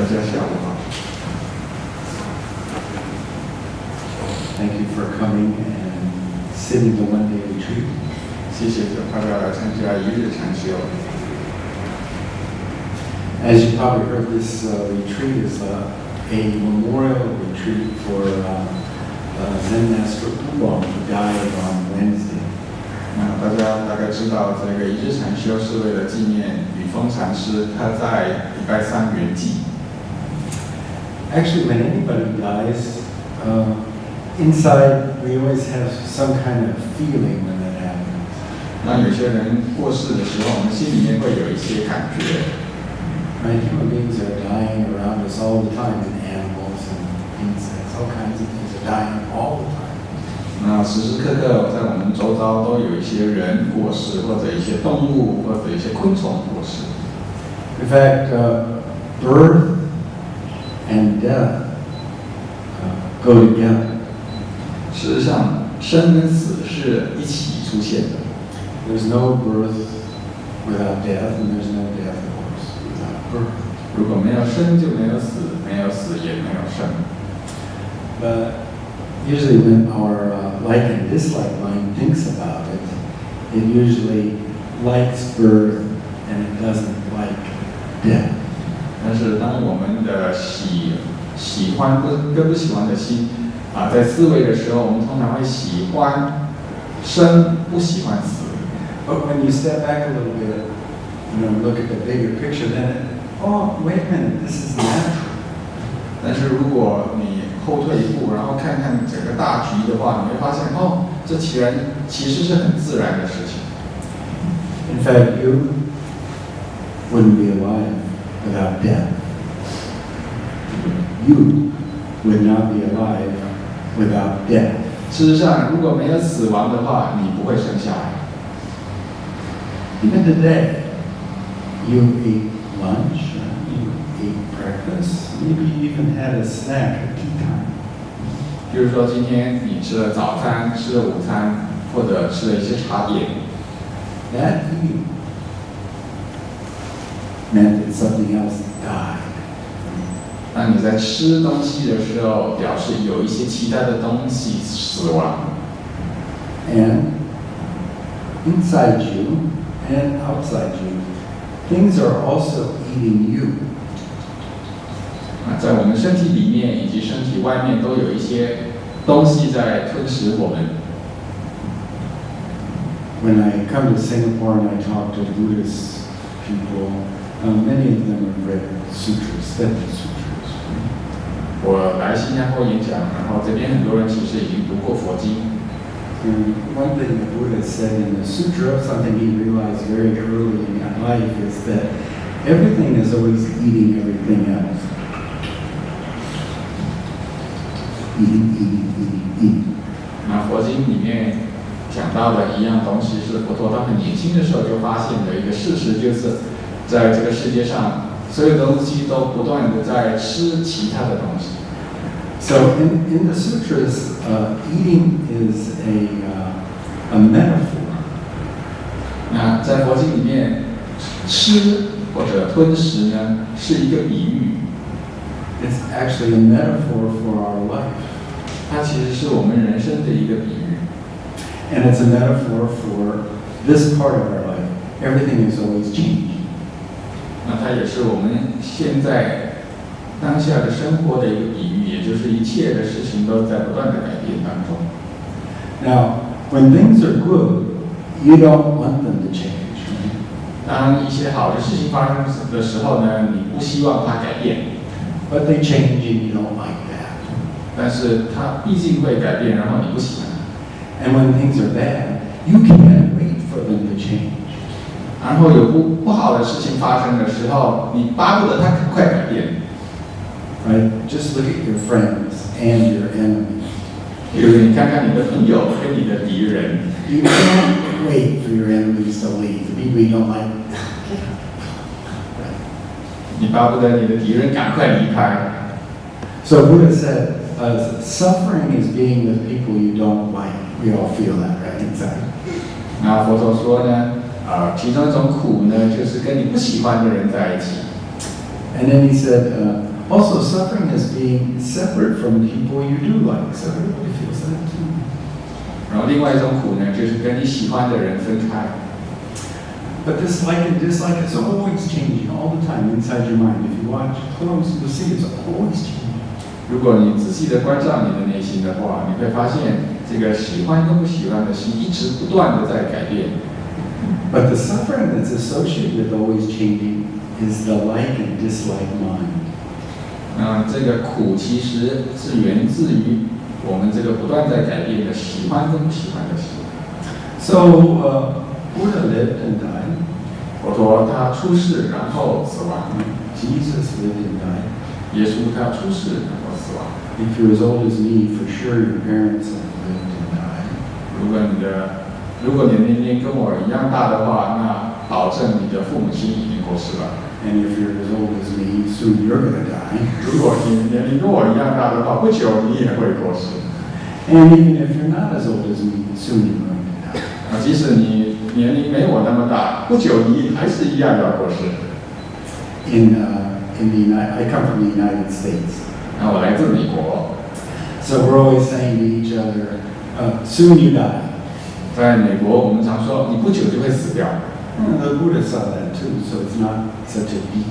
家下午好。Thank you for coming and sitting the one-day retreat. 谢谢大家来参加一日禅修。As you probably heard, this retreat is a memorial retreat for Zen Master Pubong, who died on Wednesday. 大家大概知道，这个一日禅修是为了纪念雨峰禅师，他在礼拜三圆寂。Actually, when anybody dies, inside we always have some kind of feeling when that happens. 当有些人过世的时候，我们心里面会有一些感觉。Right? Human beings are dying around us all the time, and animals and insects, all kinds of things are dying all the time. 那时时刻刻在我们周遭都有一些人过世，或者一些动物，或者一些昆虫过世。In fact, birth and death go together. 事实上，生跟死是一起出现的。There's no birth without death, and there's no death, of course, without birth. 如果没有生，就没有死；没有死，也没有生。But usually, when our like and dislike mind thinks about it, it usually likes birth and it doesn't like death. 但是，当我们的喜欢跟不喜欢的心在思维的时候，我们通常会喜欢生，不喜欢死。But when you step back a little bit, look at the bigger picture, then, oh, wait a minute, this is natural. 但是如果你后退一步，然后看看整个大局的话，你会发现，这其实是很自然的事情。In fact, you wouldn't be alive without death. You would not be alive without death. 事实上，如果没有死亡的话，你不会生下来。Even today, you ate lunch, you ate breakfast, maybe you even had a snack at tea time. 比如说，今天你吃了早餐，吃了午餐，或者吃了一些茶点。That eating meant that something else died. 当你在吃东西的时候，表示有一些其他的东西死亡。And inside you and outside you, things are also eating you. 在我们身体里面以及身体外面都有一些东西在吞噬我们。When I come to Singapore and I talk to Buddhist people, many of them have read sutras, Seven Sutras. 我来新加坡演讲，然后这边很多人其实已经读过佛经。And one thing the Buddha said in the sutra, something he realized very early in life, is that everything is always eating everything else. Eating. 那佛经里面讲到的一样东西，是佛陀他很年轻的时候就发现的一个事实，就是在这个世界上，所有东西都不断的在吃其他的东西。So in the sutras, eating is a metaphor. 那在佛经里面，吃或者吞食呢，是一个比喻。It's actually a metaphor for our life. 它其实是我们人生的一个比喻。And it's a metaphor for this part of our life. Everything is always changing. 那它也是我们现在当下的生活的一个比喻，也就是一切的事情都在不断的改变当中。Now, when things are good, you don't want them to change. Right? 当一些好的事情发生的时候呢，你不希望它改变。But they change and you don't like that. 但是它毕竟会改变，然后你不喜欢。And when things are bad, you can't wait for them to change. 然后有不好的事情发生的时候，你巴不得它赶快改变。Right? Just look at your friends and your enemies. 比如你看看你的朋友跟你的敌人， You can't wait for your enemies to leave, the people you don't like. 你巴不得你的敌人赶快离开。So Buddha said, suffering is being with people you don't like. We all feel that, right? Inside. 那佛陀说呢，其中一种苦呢，就是跟你不喜欢的人在一起。And then he said, Also, suffering is being separate from people you do like. So everybody feels that too. 然后另外一种苦呢，就是跟你喜欢的人分开。But this like and dislike is always changing all the time inside your mind. If you watch close, you'll see it's always changing. 如果你仔细的关照你的内心的话，你会发现这个喜欢跟不喜欢的心一直不断的在改变。But the suffering that's associated with always changing is the like and dislike mind. 这个苦其实是源自于我们这个不断在改变的喜欢跟不喜欢的心。So Buddha lived and died. 佛陀他出世，然后死亡。Jesus lived and died. 耶稣他出世，然后死亡。If you're as old as me, for sure your parents have lived and died. 如果你的年龄跟我一样大的话，那保证你的父母亲已经过世了。And if you're as old as me, soon you're going to die. 如果你年龄跟我一样大的话，不久你也会过世。And even if you're not as old as me, soon you're going to die. 即使你年龄没我那么大，不久你还是一样要过世。I come from the United States. 我来自美国。So we're always saying to each other, soon you die. 在美国，我们常说你不久就会死掉。The Buddha saw that too, so it's not such a deep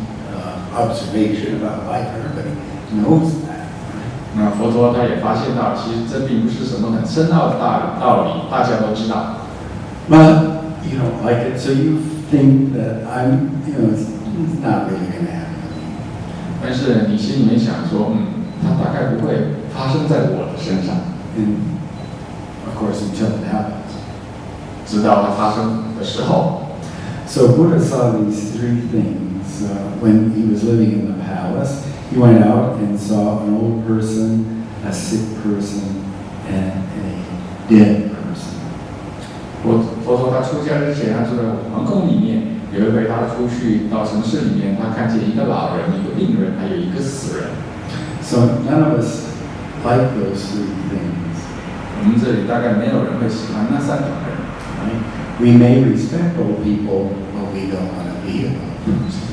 observation about life. Everybody knows that. 那佛陀他也发现到，其实这并不是什么很深奥的道理，大家都知道。But you don't like it, so you think that it's not really going to happen to me. 但是你心里面想说，它大概不会发生在我的身上。And of course, until it happens. 直到它发生的时候。So Buddha saw these three things when he was living in the palace. He went out and saw an old person, a sick person, and a dead person. 佛陀他出家之前，他住在皇宫里面。有一回他出去到城市里面，他看见一个老人、一个病人，还有一个死人。So none of us like those three things. 我们这里大概没有人会喜欢那三种人。Right? We may respect old people, but we don't want to be an old person.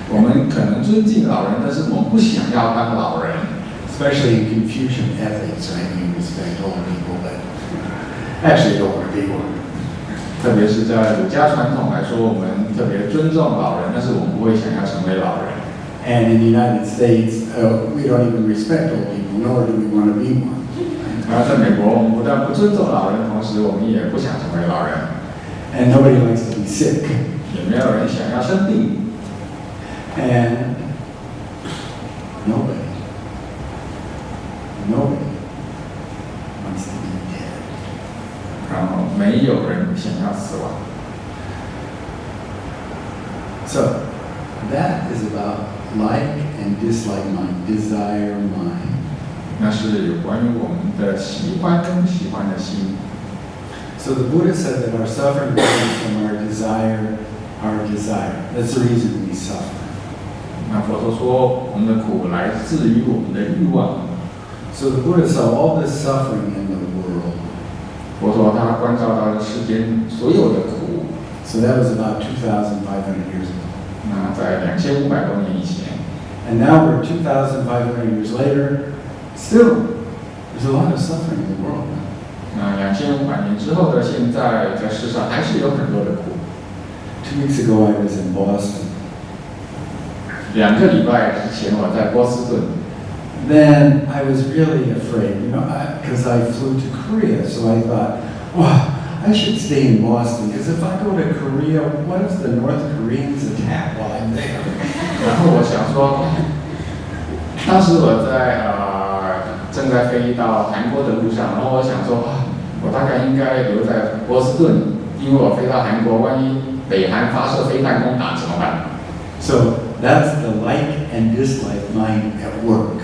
我们可能尊敬老人，但是我们不想要当老人。Especially in Confucian ethics, right? We respect old people, but actually don't want to be one. 特别是在儒家传统来说，我们特别尊重老人，但是我们不会想要成为老人。And in the United States, we don't even respect old people, nor do we want to be one. 然后在美国，我们不但不尊重老人，同时我们也不想成为老人。And nobody likes to be sick. 也没有人想要生病。And nobody wants to be dead. 然后没有人想要死亡。So that is about like and dislike mind, desire mind. 那是有关于我们的喜欢跟不喜欢的心。So the Buddha said that our suffering comes from our desire. That's the reason we suffer. 那佛陀说，我们的苦来自于我们的欲望。So the Buddha saw all this suffering in the world. 佛陀他关照到世间所有的苦。So that was about 2,500 years ago. 那在2500多年以前。And now we're 2,500 years later. Still, there's a lot of suffering in the world. 那2500年之后的现在，在世上还是有很多的苦。2 weeks ago, I was in Boston. 2个礼拜之前，我在波士顿。Then I was really afraid, because I flew to Korea, so I thought, I should stay in Boston, because if I go to Korea, what if the North Koreans attack while I'm there? 然后我想说，当时我正在飞到韩国的路上，然后我想说，我大概应该留在波士顿，因为我飞到韩国，万一北韩发射飞弹攻打怎么办？ So that's the like and dislike mind at work.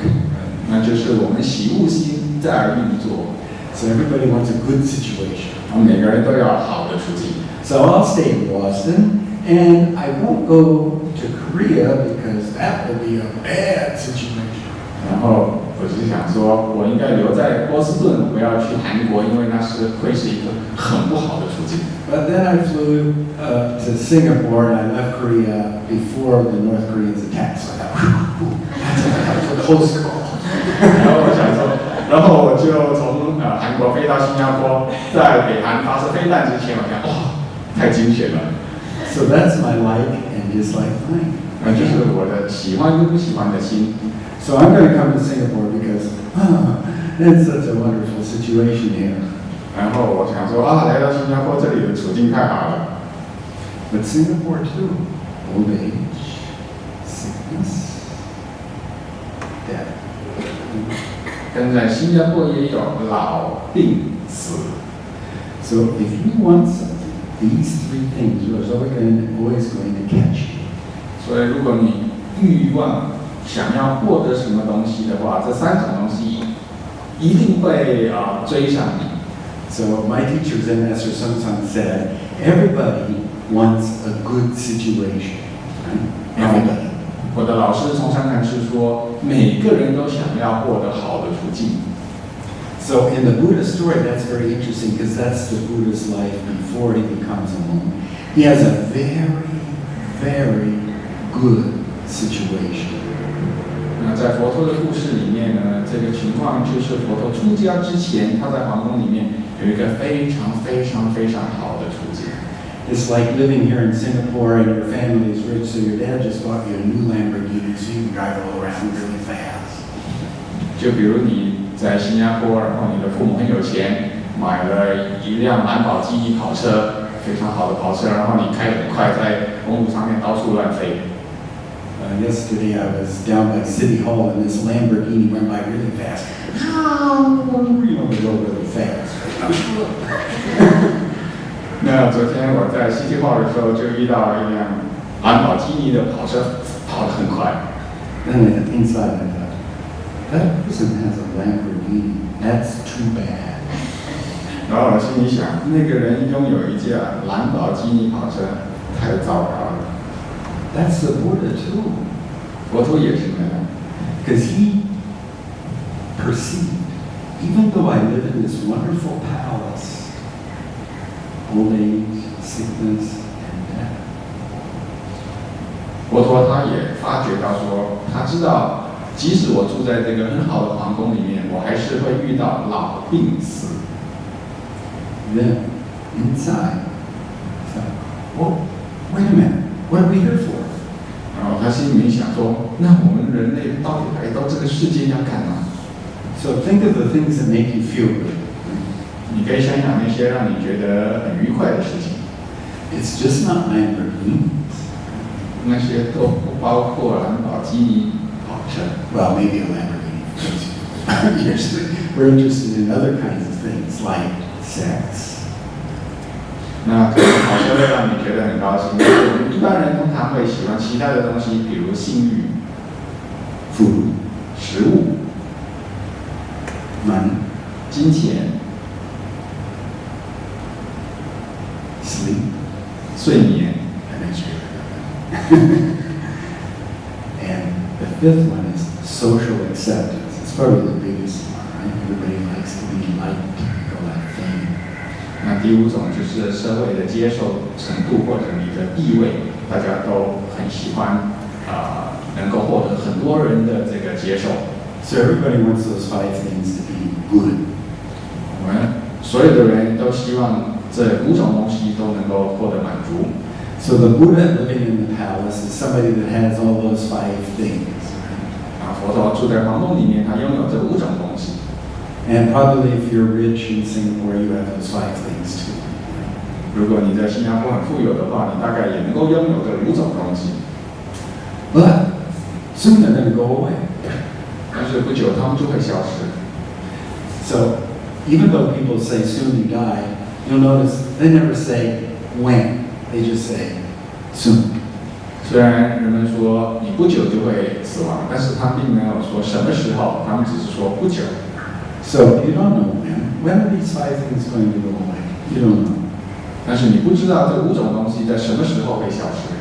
那就是我们喜恶心在运作。So everybody wants a good situation. 我们每个人都要好的处境。 So I'll stay in Boston, and I won't go to Korea because that will be a bad situation. 然后我就想说，我应该留在波士顿，不要去韩国，因为那会是一个很不好的处境。 But then I flew to Singapore, and I left Korea before the North Koreans attacked. So I thought, that's close call. 然后我想说，然后我就从韩国飞到新加坡，在北韩发射飞弹之前，我想哇，太惊险了。So that's my like and dislike mind. 这是我的喜欢跟不喜欢的心。So I'm going to come to Singapore because it's such a wonderful situation here. 然后我想说来到新加坡这里的处境太好了。But Singapore too, old age, sickness, death. 但在新加坡也有老病死。So if you want something, these three things are always going to catch you. 所以如果你欲望想要获得什么东西的话，这三种东西一定会追上你。So my teacher Zen Master sometimes said, everybody wants a good situation, right? Everybody. 我的老师从山禅师说，每个人都想要获得好的处境。So in the Buddha story, that's very interesting because that's the Buddha's life before he becomes a monk. He has a very, very good situation. 那在佛陀的故事里面呢，这个情况就是佛陀出家之前，他在皇宫里面有一个非常非常非常好的处境。It's like living here in Singapore and your family is rich, so your dad just bought you a new Lamborghini so you can drive all around really fast. 就比如你在新加坡，然后你的父母很有钱，买了一辆兰博基尼跑车，非常好的跑车，然后你开得很快，在公路上面到处乱飞。Yesterday I was down by City Hall and this Lamborghini went by really fast. You know, go really fast. 那昨天我在西溪号的时候，就遇到一辆兰博基尼的跑车，跑得很快。Then inside I thought, that person has a Lamborghini. That's too bad. 然后我心里想，那个人拥有一架兰博基尼跑车，太糟糕了。That's the Buddha too. 佛陀也是那样， Because he perceived, even though I live in this wonderful palace, old age, sickness, and death. 佛陀他也发觉到说，他知道，即使我住在这个很好的皇宫里面，我还是会遇到老病死。Then, inside, I thought, well, wait a minute, what are we here for? 然后他心里面想说，那我们人类到底来到这个世界要干嘛？ So think of the things that make you feel good. 你可以想想那些让你觉得很愉快的事情， It's just not Lamborghinis. 那些都不包括兰博基尼跑车。 Well, maybe a Lamborghini. We're interested in other kinds of things like sex. 那可能跑车会让你觉得很高兴，但是我们一般人通常会喜欢其他的东西，比如性欲、 Food, 食物、 money, 金钱、 sleep. 睡眠。 That makes you really good. And the fifth one is social acceptance. It's probably the biggest one, right? Everybody likes to be liked, all that thing. 那第五种就是社会的接受程度或者你的地位，大家都很喜欢能够获得很多人的这个接受。 So everybody wants those five things to be good. 我们所有的人都希望这五种东西都能够获得满足。 So the Buddha living in the palace is somebody that has all those five things. 佛陀住在皇宫里面，他拥有这五种东西。 And probably if you're rich in Singapore, you have those five things too. 如果你在新加坡很富有的话，你大概也能够拥有这五种东西。 But soon they're going to go away. 但是不久他们就会消失。 So even though people say soon you die, you'll notice they never say when. They just say soon. 虽然人们说你不久就会死亡，但是他并没有说什么时候，他们只是说不久。 So you don't know when. When are these five things going to go away? You don't know. 但是你不知道这五种东西在什么时候会消失。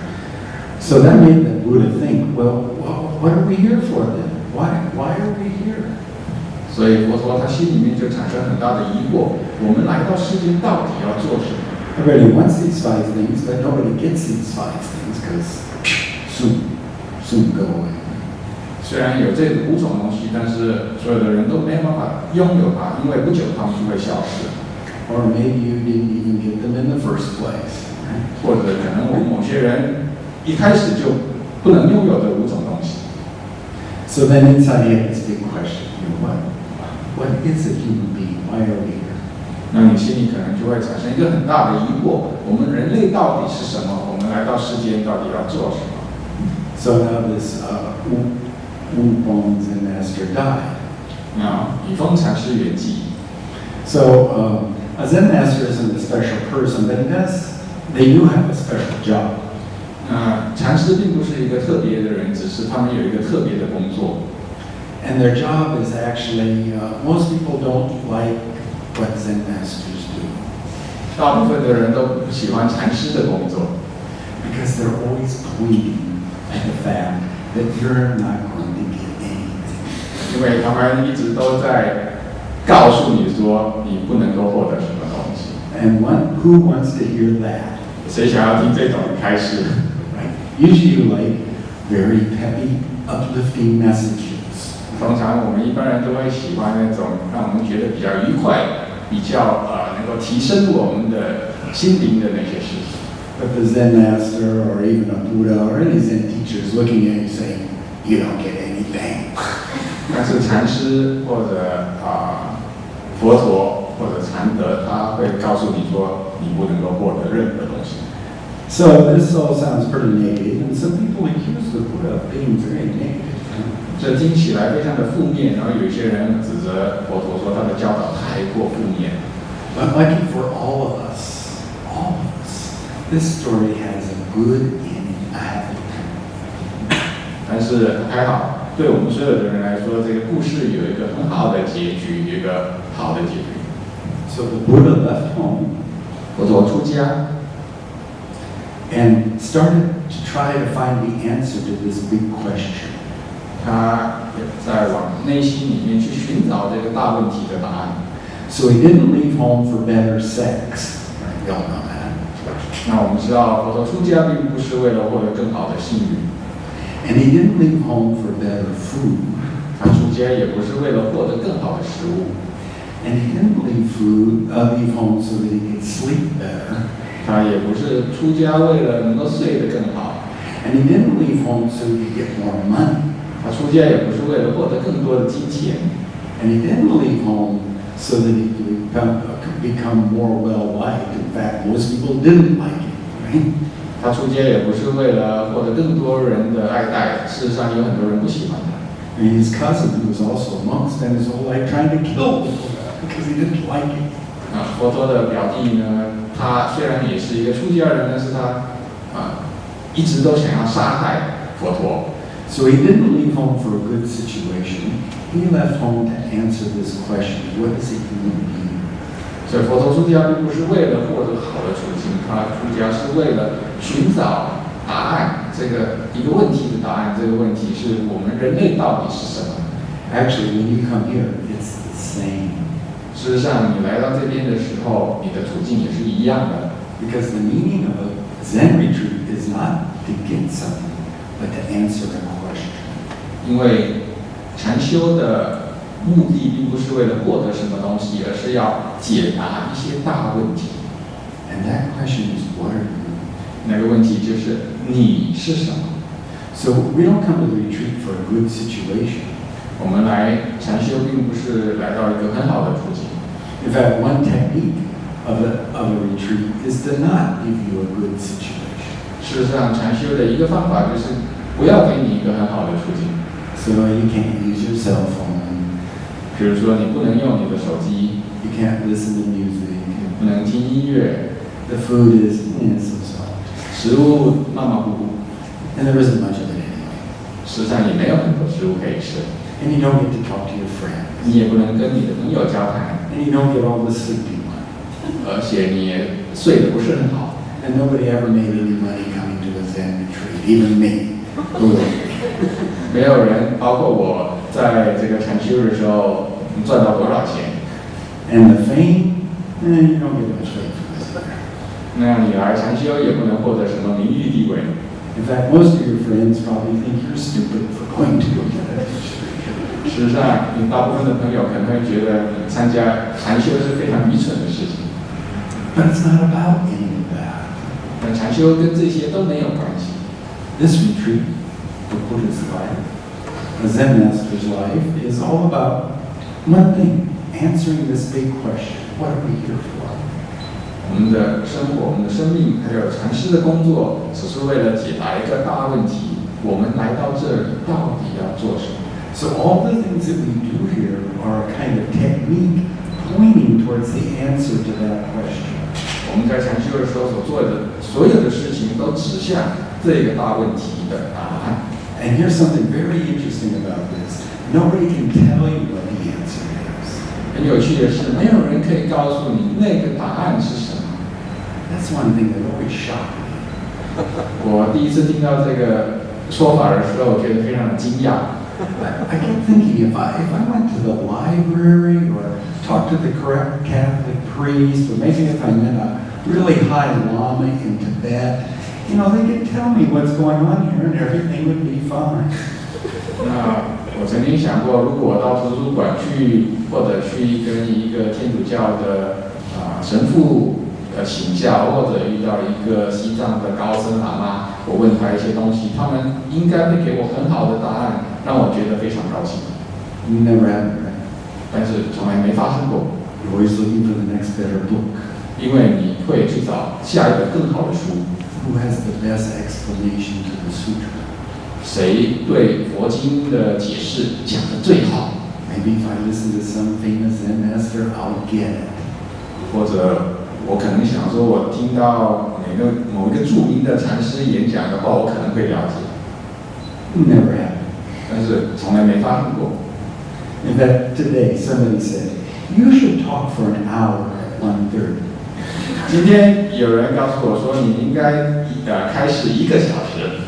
So that made the Buddha think, well, what are we here for then? Why are we here? 所以佛陀他心里面就产生很大的疑惑：我们来到世间到底要做什么？ Everybody wants these five things, but nobody gets these five things because soon go away. 虽然有这5种东西，但是所有的人都没有办法拥有它，因为不久它们就会消失。Or maybe you didn't even get them in the first place. 或者可能我们某些人一开始就不能拥有的5种东西。So then inside you have this big question, what is a human being? Why are we here? 那你心里可能就会产生一个很大的疑惑：我们人类到底是什么？我们来到世间到底要做什么？ So now this Wu Bong Zen master died. 那以风禅师圆寂。So a Zen master isn't a special person, but they do have a special job. 禅师并不是一个特别的人，只是他们有一个特别的工作。And their job is actually, most people don't like what Zen masters do. 大部分的人都不喜欢禅师的工作， Because they're always pointing at the fact that you're not going to get anything. 因为他们一直都在告诉你说你不能够获得什么东西。 And who wants to hear that? 谁想要听这种开示？ Right? Usually you like very peppy, uplifting messages. 通常我们一般人都会喜欢那种让我们觉得比较愉快、比较能够提升我们的心灵的那些事情。 But the Zen master or even a Buddha or any Zen teacher is looking at you saying, you don't get anything. 但是禅师或者佛陀或者禅德，他会告诉你说你不能够获得任何东西。 So this all sounds pretty negative, and some people accuse the Buddha of being very negative. 这听起来非常的负面，然后有一些人指责佛陀说他的教导太过负面。 But lucky for all of us, this story has a good ending. I have it. 但是还好，对我们所有的人来说，这个故事有一个很好的结局，有一个好的结局。 So the Buddha left home 佛陀出家， and started to try to find the answer to this big question. 他也在往内心里面去寻找这个大问题的答案。 So he didn't leave home for better sex. Right? We all know that. 那我们知道，佛陀出家并不是为了获得更好的性欲， And he didn't leave home for better food. 他出家也不是为了获得更好的食物， And he didn't leave home so that he could sleep better. 他也不是出家为了能够睡得更好， And he didn't leave home so he could get more money. 他出家也不是为了获得更多的金钱， And he didn't leave home so that he could become more well-liked. In fact, most people didn't like him, right? 他出家也不是为了获得更多人的爱戴，事实上有很多人不喜欢他。 And his cousin, who was also a monk, spent his whole life trying to kill people because he didn't like him. 佛陀的表弟呢，他虽然也是一个出家人，但是他一直都想要杀害佛陀。 So he didn't leave home for a good situation. He left home to answer this question: what is a human being? 所以佛陀出家并不是为了获得好的处境，他出家是为了寻找答案，这个一个问题的答案。这个问题是我们人类到底是什么？ Actually, when you come here, it's the same. 事实上，你来到这边的时候，你的处境也是一样的。 Because the meaning of a Zen retreat is not to get something, but to answer a question. 因为禅修的目的并不是为了获得什么东西，而是要解答一些大问题。 And that question is, what are you? 那个问题就是你是什么？ So we don't come to the retreat for a good situation. 我们来禅修并不是来到一个很好的处境。 In fact, one technique of a retreat is to not give you a good situation. 事实上，禅修的一个方法就是不要给你一个很好的处境。 So you can't use your cell phone. 比如说，你不能用你的手机， You can't listen to music. 不能听音乐， The food is so. 食物马马虎虎， And there isn't much of it anyway. 实际上也没有很多食物可以吃。 And you don't get to talk to your friends. 你也不能跟你的朋友交谈， And you don't get all the sleep you want. 而且你也睡得不是很好。 And nobody ever made any money coming to a Zen retreat, even me. 没有人，包括我，在这个禅修的时候赚到多少钱。 And the fame, you don't get much fame from this. 那样你来禅修也不能获得什么名誉地位。In fact, most of your friends probably think you're stupid for going to a meditation. 事实上，你大部分的朋友可能会觉得你参加禅修是非常愚蠢的事情。But it's not about any of that. 但禅修跟这些都没有关系。This retreat, the Buddha's life, the Zen master's life, is all about one thing, answering this big question: what are we here for? 我们的生活、我们的生命，还有禅师的工作，只是为了解答一个大问题：我们来到这里到底要做什么？ So all the things that we do here are a kind of technique pointing towards the answer to that question. 我们在禅修的时候所做的所有的事情，都指向这个大问题的答案。And here's something very interesting about this. Nobody can tell you what the answer is. 很有趣的是，没有人可以告诉你那个答案是什么。That's one thing that always shocked me. 我第一次听到这个说法的时候，我觉得非常的惊讶。 I kept thinking if I went to the library or talked to the correct Catholic priest, or maybe if I met a really high Lama in Tibet, you know, they could tell me what's going on here and everything would be fine. 那我曾经想过，如果我到图书馆去，或者去跟一个天主教的神父请教，或者遇到一个西藏的高僧喇嘛，我问他一些东西，他们应该会给我很好的答案，让我觉得非常高兴。 Never happened, right? 但是从来没发生过， You're always looking for the next better book. 因为你会去找下一本更好的书。 Who has the best explanation to the sutra? 谁对佛经的解释讲得最好？ Maybe if I listen to some famous Zen master, I'll get it. 或者我可能想说，我听到某一个著名的禅师演讲的话，我可能会了解。 Never happened. 但是从来没发生过。 In fact, today somebody said, you should talk for an hour at 1:30. 今天有人告诉我说，你应该开始1个小时。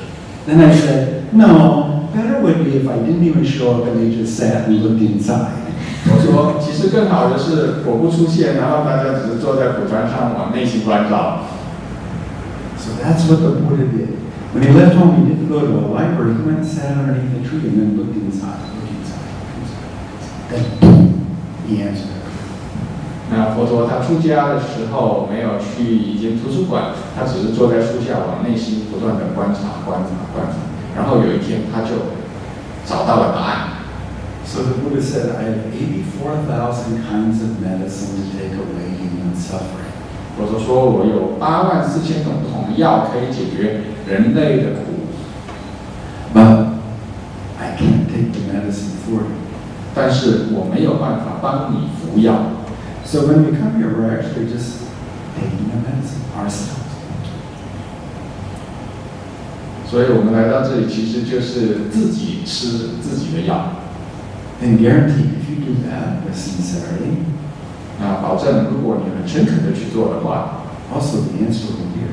Then I said, no, better would be if I didn't even show up and they just sat and looked inside. 我说，其实更好的是我不出现，然后大家只是坐在古船上往内心关照。 So that's what the Buddha did. When he left home, he didn't go to a library. He went and sat underneath the tree and then looked inside, looked inside, looked inside. Then, boom, he answered it. 那佛陀他出家的时候没有去一间图书馆，他只是坐在树下往内心不断的观察，然后有一天他就找到了答案。 So the Buddha said, I have 84,000 kinds of medicine to take away human suffering. 佛陀说，我有84000种不同的药可以解决人类的苦， But I can't take the medicine for you. 但是我没有办法帮你服药。 So when we come here, we're actually just taking the medicine ourselves. 所以我们来到这里，其实就是自己吃自己的药。 And guarantee if you do that with sincerity, 那保证，如果你很诚恳的去做的话， also the answer will appear.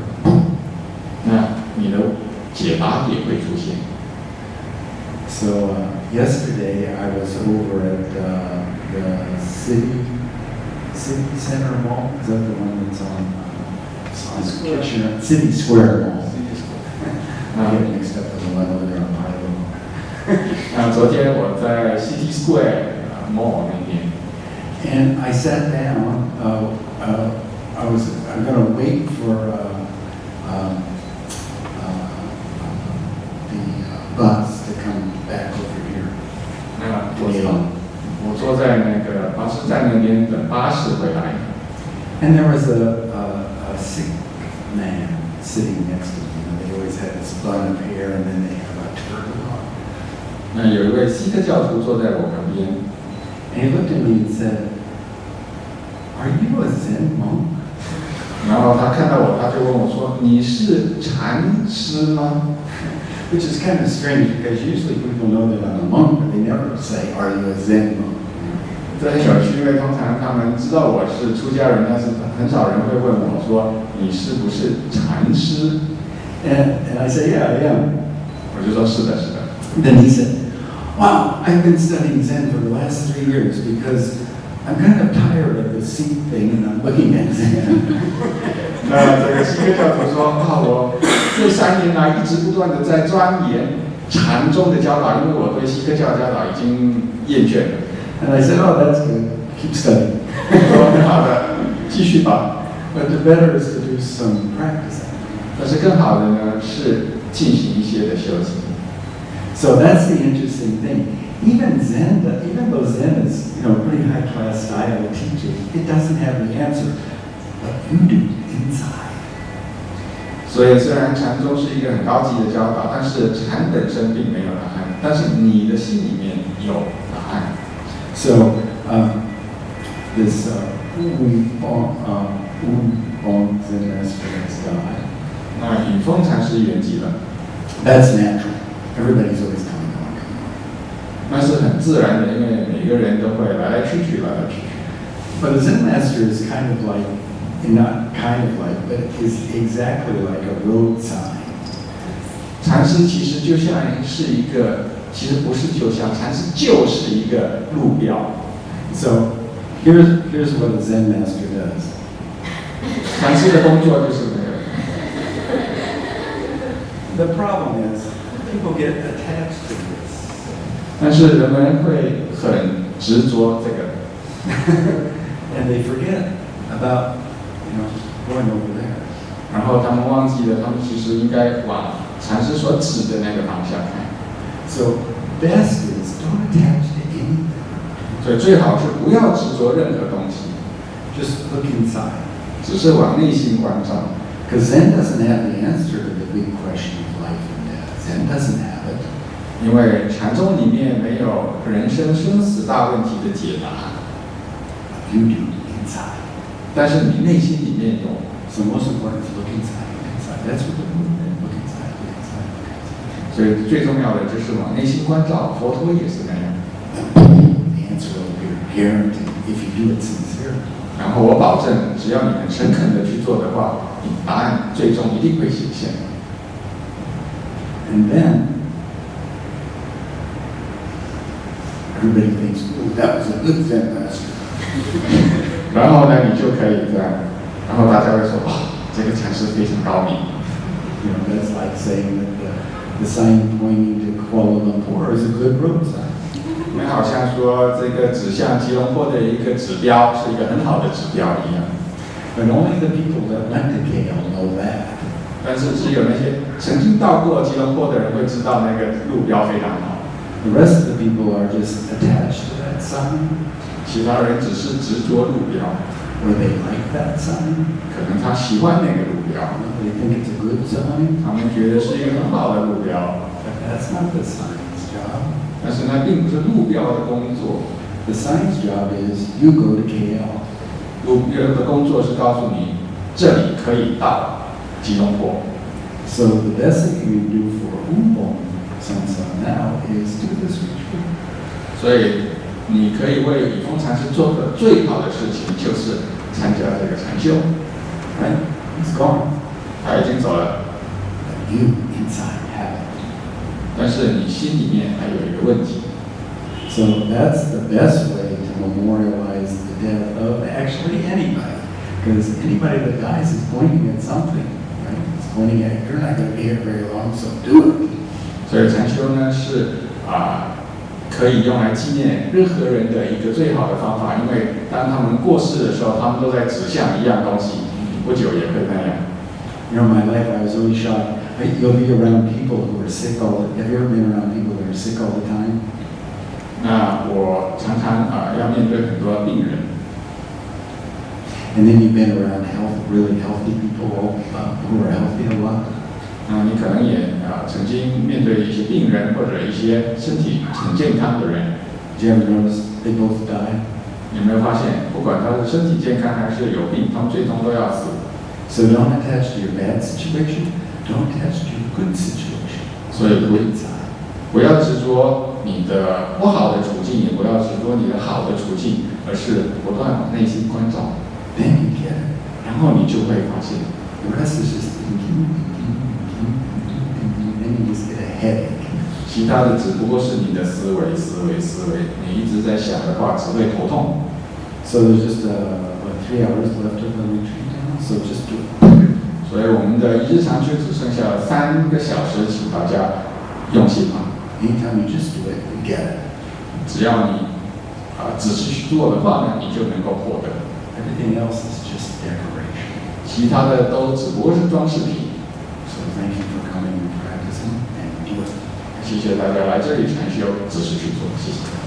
那你的解答也会出现。 So yesterday I was over at the city center mall. Is that the one that's on Kitchener? City Square Mall. I get mixed up with the one over there on Pilo. 昨天我在 City Square Mall 那边， And I sat down. I'm going to wait for the bus to come back over here. 我坐在那个巴士站那边等巴士回来。 And there was a sick man sitting next to me. You know, they always had this bun of hair, and then they have a turban on. 那有一位锡克教徒坐在我旁边， And he looked at me and said, "Are you a Zen monk?" 然后他看到我，他就问我说：“你是禅师吗？” Which is kind of strange because usually people know that I'm a monk, but they never say, "Are you a Zen monk?" 这很有趣，因为通常他们知道我是出家人，但是很少人会问我说：“你是不是禅师？” And I say, "Yeah, I am." 我就说：“是的，是的。” Then he said, "Wow, I've been studying Zen for the last 3 years because I'm kind of tired of the seat thing and I'm looking at Zen." 那这个锡克教徒说：“啊，我这这3年来一直不断的在钻研禅宗的教导，因为我对锡克教教导已经厌倦了。And I said, oh, that's good. Keep studying. 说很好的，继续吧。But the better is to do some practicing. 但是更好的呢是进行一些的修行。So that's the interesting thing. Even Zen, even though Zen is, pretty high class style of teaching, it doesn't have the answer, but you do inside. 所以虽然禅宗是一个很高级的教导，但是禅本身并没有答案，但是你的心里面有答案。So this Wu Bong Zen master has died. 那云峰禅师圆寂了， That's natural. Everybody's always coming on. 那是很自然的，因为每个人都会来来去去，来来去去。But a Zen master is kind of like, not kind of like, but is exactly like a road sign. 禅师其实就像是一个，其实不是就像，禅师就是一个路标。So here's what a Zen master does. 禅师的工作就是那个。 The problem is people get attached to this. 但是人们会很执着这个， And they forget about, going over there. 然后他们忘记了，他们其实应该往禅师所指的那个方向看。 So best is don't attach to anything. 所以最好是不要执着任何东西， Just look inside. 只是往内心关照。 Because Zen doesn't have the answer to the big question of life and death. Zen doesn't have it. 因为禅宗里面没有人生生死大问题的解答， You do inside. 但是你内心里面有。 So most important is look inside, look inside. That's what the movement, look inside, look inside, look inside. 所以最重要的就是往内心关照，佛陀也是那样。 The answer will be apparent if you do it sincerely. 然后我保证，只要你很诚恳的去做的话，你答案最终一定会显现。 And then everybody thinks, oh, that was a good Zen master. 然后呢，你就可以这样，然后大家会说，哇，这个禅师非常高明。 That's like saying that the sign pointing to Kuala Lumpur is a good road sign. 你们好像说这个指向吉隆坡的一个指标是一个很好的指标一样， But only the people that went to KL know that. 但是只有那些曾经到过吉隆坡的人会知道那个路标非常好， The rest of the people are just attached to that sign, 其他人只是执着路标， or they like that sign, 可能他喜欢那个路标， they think it's a good sign. 他们觉得是一个很好的路标， But that's not the sign's job. 但是那并不是路标的工作， The sign's job is you go to KL. 路标的工作是告诉你这里可以到吉隆坡。 So the best thing you can do for Umbong Samsa now is do this retreat. 所以你可以为雨峰禅师做的最好的事情就是参加这个禅修， Right? He's gone. 他已经走了， But you inside have it. 但是你心里面还有一个问题， So that's the best way to memorialize the death of actually anybody. Because anybody that dies is pointing at something, right? It's pointing at, you're not going to be here very long, so do it. 所以禅修呢是可以用来纪念任何人的一个最好的方法，因为当他们过世的时候，他们都在指向一样东西，不久也会那样。 My life, I was always shocked. You'll be around people who are sick have you ever been around people who are sick all the time? 那我常常要面对很多病人， And then you've been around really healthy people who are healthy a lot. 你可能也曾经面对一些病人或者一些身体很健康的人， Did you ever notice they both die? 有没有发现，不管他是身体健康还是有病，他们最终都要死。 So don't attach to your bad situation. Don't attach to your good situation. 所以 Look inside. 不要执着你的不好的处境，也不要执着你的好的处境，而是不断往内心关照， Then you get it. 然后你就会发现， The rest is just thinking. Then you just get a headache. 其他的只不过是你的思维，你一直在想的话，只会头痛。 So there's just 3 hours left of the retreat now. So just do it. 所以我们的日常就只剩下3个小时，请大家用心啊！ Anytime you just do it, you get it. 只要你仔细去做的话呢，你就能够获得。 Everything else is just decoration. 其他的都只不过是装饰品。 So thank you for coming and practicing and do it. 谢谢大家来这里禅修，仔细去做，谢谢。